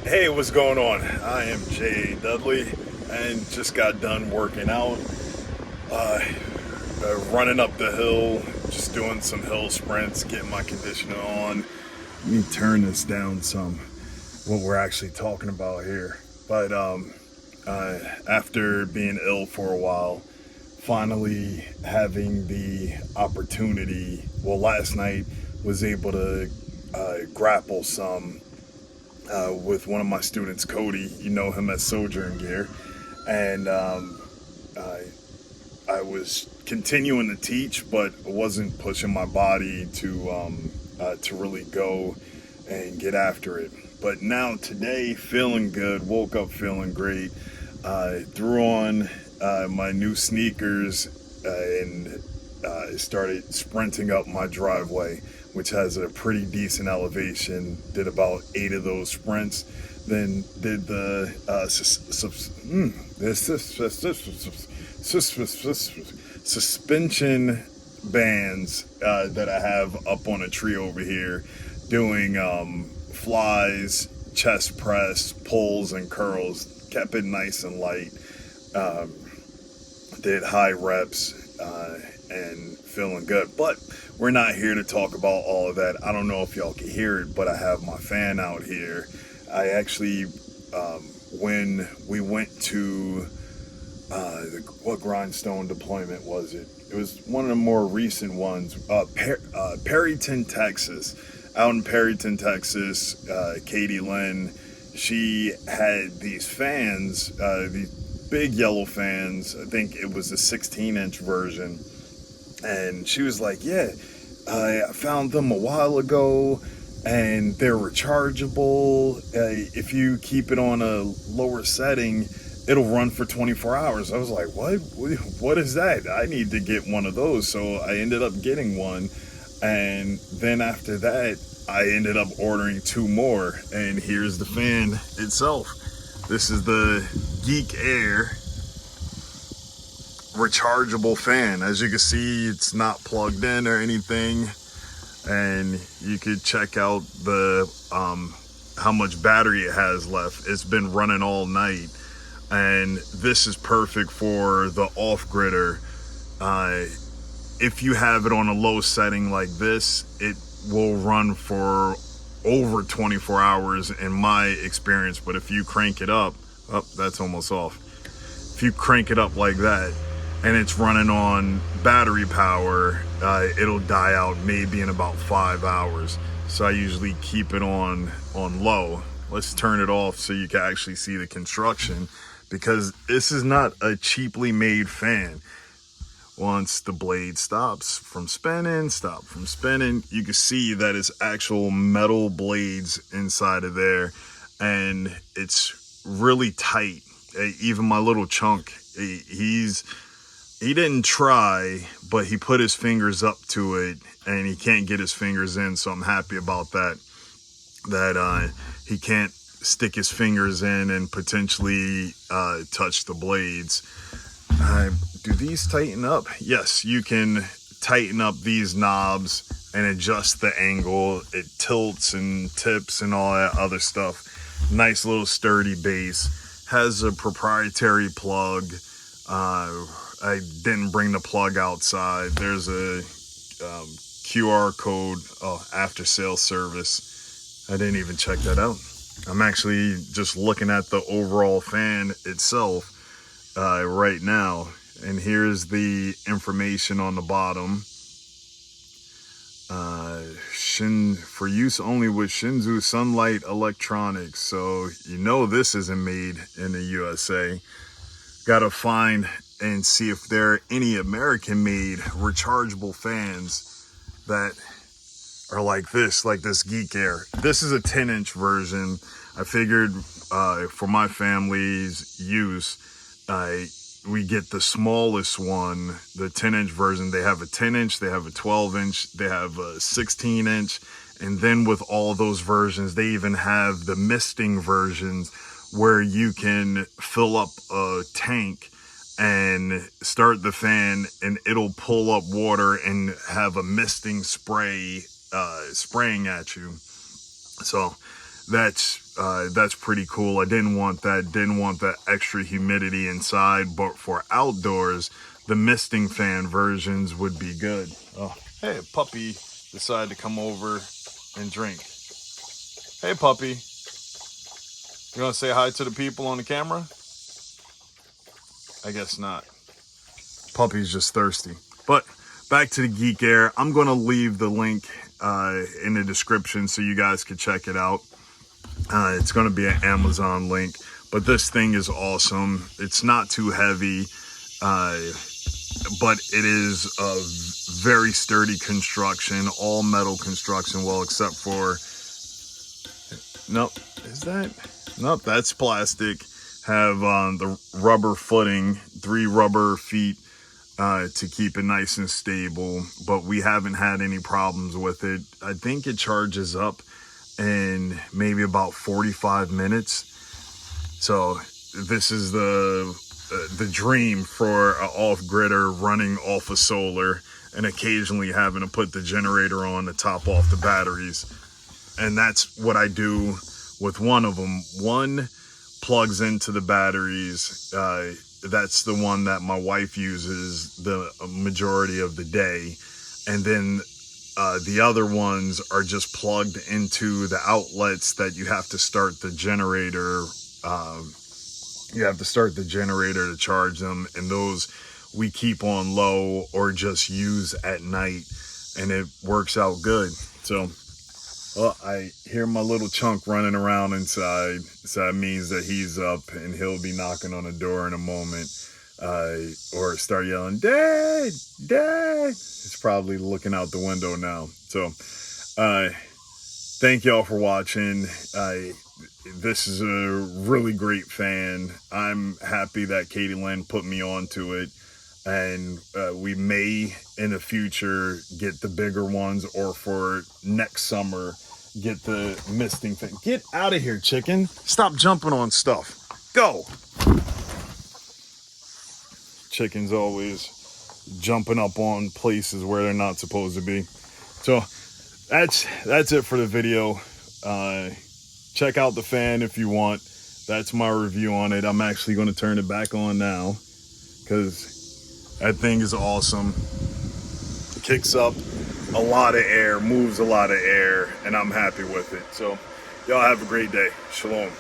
Hey, what's going on? I am Jay Dudley and just got done working out, uh, running up the hill, just doing some hill sprints, getting my conditioning on. Let me turn this down some, what we're actually talking about here. But after being ill for a while, finally having the opportunity, well, last night was able to grapple some with one of my students, Cody. You know him as Sojourn Gear, and I was continuing to teach, but wasn't pushing my body to really go and get after it. But now today, feeling good. Woke up feeling great. Threw on my new sneakers and started sprinting up my driveway, which has a pretty decent elevation. Did about 8 of those sprints. Then did the suspension bands that I have up on a tree over here, doing flies, chest press, pulls, and curls. Kept it nice and light. Um, did high reps and feeling good. But we're not here to talk about all of that. I don't know if y'all can hear it, but I have my fan out here. I actually, when we went to what grindstone deployment was it? It was one of the more recent ones. Perryton, Texas. Out in Perryton, Texas, Katie Lynn, she had these fans, these big yellow fans. I think it was a 16-inch version. And she was like, yeah, I found them a while ago and they're rechargeable. If you keep it on a lower setting, it'll run for 24 hours. I was like, what? What is that? I need to get one of those. So I ended up getting one. And then after that, I ended up ordering 2 more. And here's the fan itself. This is the Geek Aire rechargeable fan. As you can see, it's not plugged in or anything. And you could check out the how much battery it has left. It's been running all night. And this is perfect for the off-gridder. If you have it on a low setting like this, it will run for over 24 hours in my experience. But if you crank it up, oh, that's almost off. If you crank it up like that and it's running on battery power, it'll die out maybe in about 5 hours. So I usually keep it on low. Let's turn it off so you can actually see the construction, because this is not a cheaply made fan. Once the blade stops from spinning, you can see that it's actual metal blades inside of there, and it's really tight. Even my little chunk, he didn't try, but he put his fingers up to it, and he can't get his fingers in, so I'm happy about that. That he can't stick his fingers in and potentially touch the blades. Do these tighten up? Yes, you can tighten up these knobs and adjust the angle. It tilts and tips and all that other stuff. Nice little sturdy base. Has a proprietary plug. I didn't bring the plug outside. There's a QR code, after sales service. I didn't even check that out. I'm actually just looking at the overall fan itself right now. And here's the information on the bottom. For use only with Shinzu Sunlight Electronics. So you know this isn't made in the USA. Gotta find and see if there are any American-made rechargeable fans that are like this Geek Aire. This is a 10-inch version. I figured for my family's use, we get the smallest one, the 10-inch version. They have a 10-inch, they have a 12-inch, they have a 16-inch, and then with all those versions, they even have the misting versions where you can fill up a tank and start the fan, and it'll pull up water and have a misting spray spraying at you. So that's that's pretty cool. I didn't want that extra humidity inside, but for outdoors, the misting fan versions would be good. Oh, hey, a puppy decided to come over and drink. Hey, puppy. You want to say hi to the people on the camera? I guess not. Puppy's just thirsty. But back to the Geek Aire. I'm going to leave the link in the description so you guys can check it out. It's going to be an Amazon link. But this thing is awesome. It's not too heavy, but it is a very sturdy construction, all metal construction, well, except for, nope, is that? Nope, that's plastic. Have the rubber footing, 3 rubber feet to keep it nice and stable, but we haven't had any problems with it. I think it charges up in maybe about 45 minutes. So this is the dream for an off-gridder running off of solar and occasionally having to put the generator on to top off the batteries. And that's what I do with one of them. One plugs into the batteries. That's the one that my wife uses the majority of the day. And then the other ones are just plugged into the outlets that you have to start the generator. You have to start the generator to charge them. And those we keep on low or just use at night. And it works out good. So, well, I hear my little chunk running around inside, so that means that he's up and he'll be knocking on the door in a moment, or start yelling, "Dad, Dad!" He's probably looking out the window now. So, thank y'all for watching. This is a really great fan. I'm happy that Katie Lynn put me onto it. And we may in the future get the bigger ones, or for next summer get the misting thing. Get out of here, chicken. Stop jumping on stuff. Go. Chicken's always jumping up on places where they're not supposed to be. So that's it for the video. Check out the fan if you want. That's my review on it. I'm actually going to turn it back on now because that thing is awesome. Kicks up a lot of air, moves a lot of air, and I'm happy with it. So y'all have a great day. Shalom.